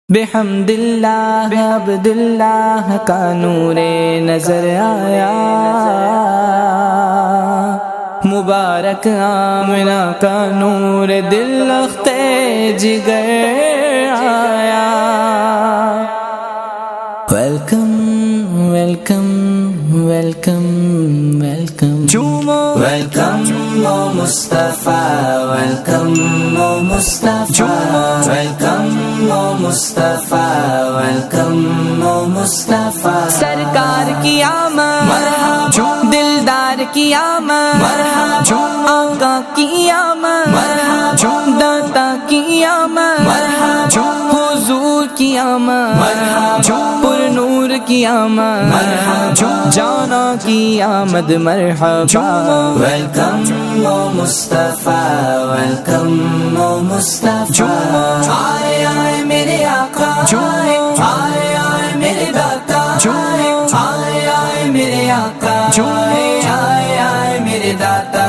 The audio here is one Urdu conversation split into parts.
بحمد اللہ عبداللہ کا نور نظر آیا، مبارک آمنہ کا نور دل لختے جگر آیا۔ Welcome welcome welcome welcome, welcome او مصطفیٰ، ویلکم او مصطفیٰ، ویلکم او مصطفیٰ، ویلکم او مصطفیٰ۔ سرکار کی آمد مرحبا، دلدار کی آمد مرحبا، آقا کی آمد مرحبا، داتا کی آمد مرحبا، حضور کی آمد مرحبا، پر نور کی آمد مرحبا، جانا کی آمد مرحبا۔ ویلکم او مصطفیٰ، ویلکم او مصطفیٰ، آئے آئے میرے آقا، آئے آئے میرے داتا، آئے آئے میرے آقا، آئے آئے میرے داتا،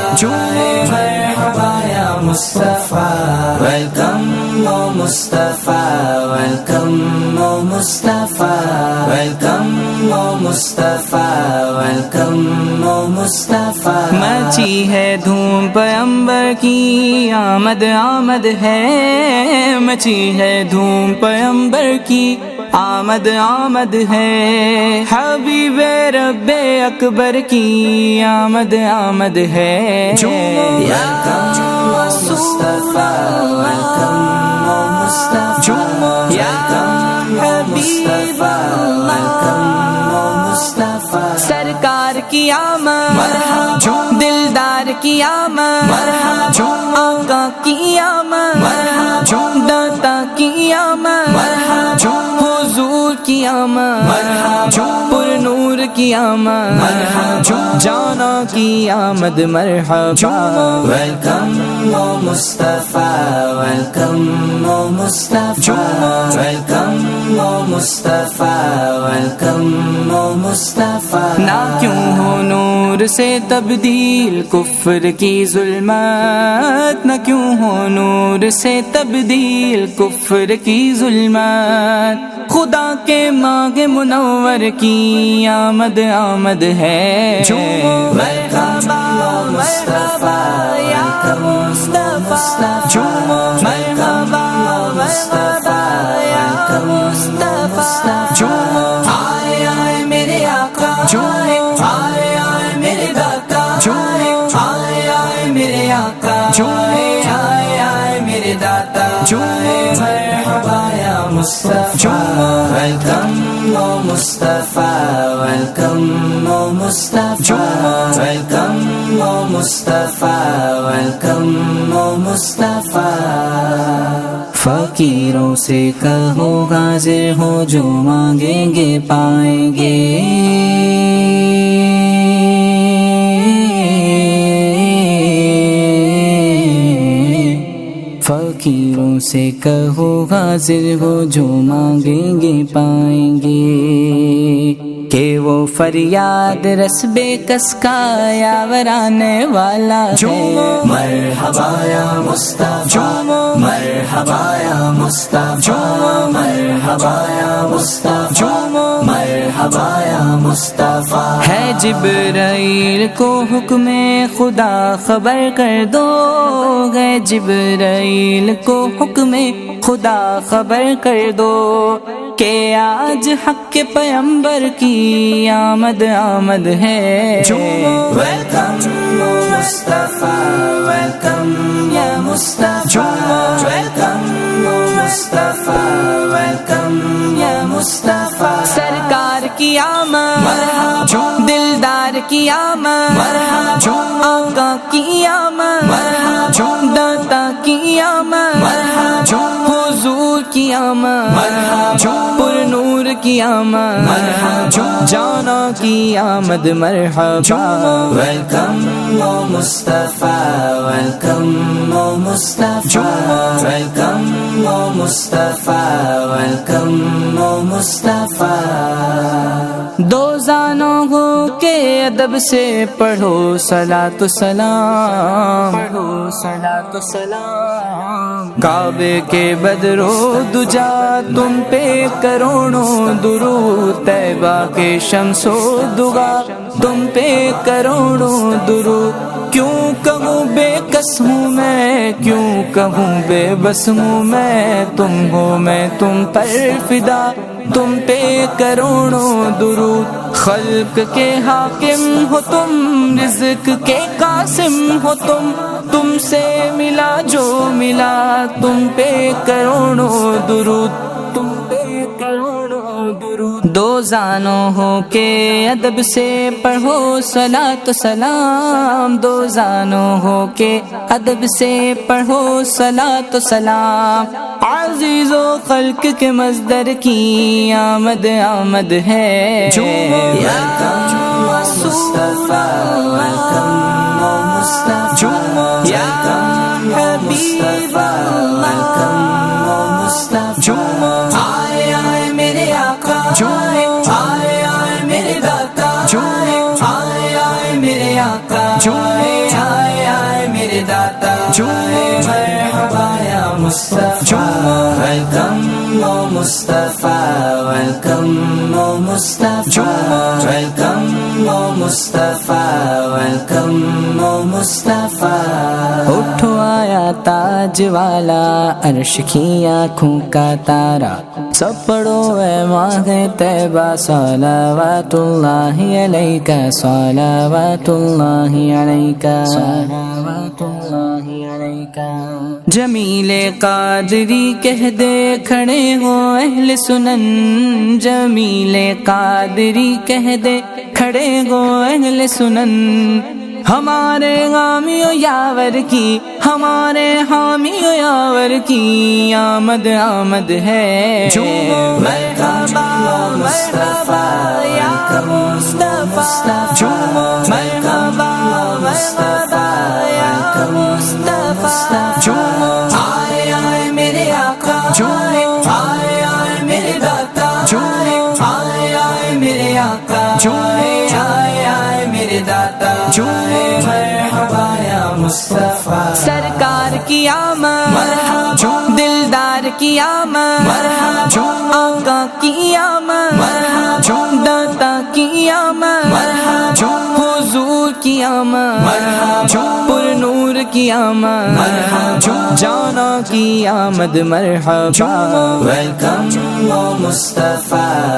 مرحبا یا مصطفیٰ۔ ویلکم او مصطفیٰ، ویلکم او مصطفیٰ، ویلکم او مصطفیٰ، ویلکم او مصطفیٰ۔ مچی ہے دھوم پیغمبر کی، آمد آمد ہے، مچی ہے دھوم پیغمبر کی، آمد آمد ہے، حبیب رب اکبر کی آمد آمد ہے۔ ویلکم او مصطفیٰ، ویلکم او مصطفیٰ، یا حبیب اللہ، سرکار کی آمد مرحبا، دلدار کی آمد مرحبا، آقا کی آمد مرحبا، داتا کی آمد مرحبا، حضور کی آمد مرحبا، پر نور کی آمد مرحبا، جانا کی آمد مرحبا۔ ویلکم او مصطفیٰ، ویلکم او مصطفیٰ، ویلکم او مصطفیٰ، ویلکم او مصطفیٰ۔ نہ کیوں ہو نور سے تبدیل کفر کی ظلمات، نہ کیوں ہو نور سے تبدیل کفر کی ظلمات، خدا کے مانگ منور کی آمد آمد ہے۔ ویلکم او مصطفیٰ، یا مصطفیٰ، مرحبا مصطفیٰ، یا مصطفیٰ، آئے آئے میرے آقا، آئے آئے میرے داتا، آئے آئے میرے آقا، آئے آئے میرے داتا، مرحبا یا مصطفیٰ۔ ویلکم او مصطفیٰ، ویلکم او مصطفیٰ، ویلکم او مصطفیٰ، ویلکم او مصطفیٰ۔ فقیروں سے کہو حاضر ہو، جو مانگیں گے پائیں گے، فقیروں سے کہو حاضر ہو، جو مانگیں گے پائیں گے، کہ وہ فریاد رس بے کس کا یاور آنے والا ہے۔ مرحبا یا مصطفیٰ، مرحبا یا مصطفیٰ، مرحبا یا مصطفیٰ، مرحبا یا مصطفیٰ۔ ہے جبرائیل کو حکم خدا خبر کر دو، ہے جبرائیل کو حکم خدا خبر کر دو، کہ آج حق کے پیغمبر کی آمد آمد ہے۔ ویلکم او مصطفیٰ، ویلکم یا مصطفیٰ، ویلکم او مصطفیٰ، ویلکم یا مصطفیٰ۔ سرکار کی آمد مرحبا، دلدار کی آمد مرحبا، آقا کی آمد مرحبا، داتا کی آمد مرحبا، حضور کی آمد مرحبا، پر نور کی آمد مرحبا، جانا کی آمد مرحبا۔ ویلکم او مصطفیٰ، ویلکم او مصطفیٰ، ویلکم او مصطفیٰ، ویلکم او مصطفیٰ۔ دو زانوں ہو کے ادب سے پڑھو صلاۃ و سلام، پڑھو صلاۃ و سلام، کعبے کے بدرو دجا تم پہ کروڑوں درود، طیبہ کے شمس و دغا تم پہ کروڑوں درود۔ کیوں کہوں بے کس ہوں میں، کیوں کہوں بے بس ہوں میں، تم ہو میں تم پر فدا، تم پہ کروڑوں درود۔ خلق کے حاکم ہو تم، رزق کے قاسم ہو تم سے ملا جو ملا، تم پہ کروڑوں درود، تم پہ کروڑوں درود۔ دو زانوں ہو کے ادب سے پڑھو صلاۃ و سلام، دو زانوں ہو کے ادب سے پڑھو صلاۃ و سلام۔ عزیز و خلق کے مصدر کی آمد آمد ہے، یا مصطفیٰ یا حبیب اللہ، آئے آئے میرے آقا، آئے آئے میرے داتا، آئے آئے میرے آقا، آئے آئے میرے داتا، مرحبا یا مصطفیٰ، ویلکم او مصطفیٰ، ویلکم او مصطفیٰ، ویلکم او مصطفیٰ، ویلکم او مصطفیٰ۔ اٹھو آیا تاج والا، عرش کی آنکھوں کا تارا، سب پڑھو اے ماہ طیبہ، صلوات اللہ علیکہ، صلوات اللہ علیکہ، صلوات اللہ علیکہ۔ جمیل قادری کہہ دے کھڑے ہو اہل سنن، جمیل قادری کہہ دے کھڑے ہو اہل سنن، ہمارے حامی و یاور کی، ہمارے حامی و یاور کی آمد آمد ہے۔ مرحبا مرحبا یا مصطفیٰ، مرحبا مرحبا یا مصطفیٰ، آئے آئے میرے آقا، آئے آئے میرے داتا، آئے آئے میرے آقا، آئے آئے میرے داتا، مرحبا یا مصطفیٰ۔ سرکار کی آمد، دلدار کی آمد، آقا کی آمد، داتا کی آمد، حضور کی آمد، پر نور کی آمد، جانا کی آمد، مرحبا، ویلکم او مصطفیٰ۔